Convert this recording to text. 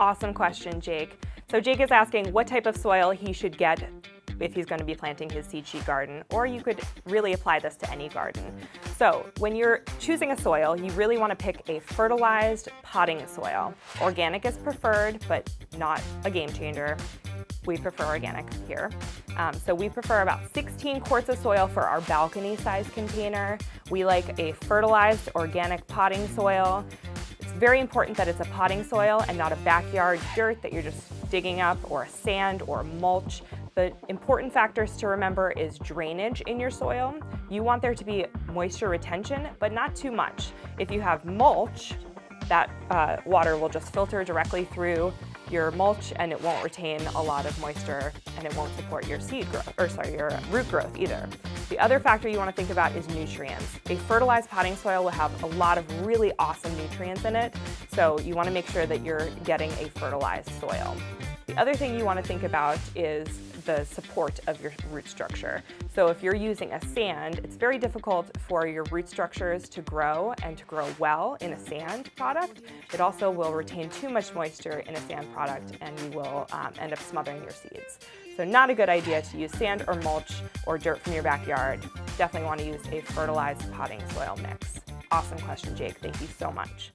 Awesome question, Jake. So Jake is asking what type of soil he should get if he's going to be planting his Seedsheet garden, or you could really apply this to any garden. So when you're choosing a soil, you really want to pick a fertilized potting soil. Organic is preferred, but not a game changer. We prefer organic here. So we prefer about 16 quarts of soil for our balcony size container. We like a fertilized organic potting soil. It's very important that it's a potting soil and not a backyard dirt that you're just digging up, or sand or mulch. The important factors to remember is drainage in your soil. You want there to be moisture retention, but not too much. If you have mulch, that water will just filter directly through your mulch and it won't retain a lot of moisture, and it won't support your your root growth either. The other factor you want to think about is nutrients. A fertilized potting soil will have a lot of really awesome nutrients in it, so you want to make sure that you're getting a fertilized soil. The other thing you want to think about is the support of your root structure. So if you're using a sand, it's very difficult for your root structures to grow and to grow well in a sand product. It also will retain too much moisture in a sand product, and you will end up smothering your seeds. So not a good idea to use sand or mulch or dirt from your backyard. Definitely want to use a fertilized potting soil mix. Awesome question, Jake. Thank you so much.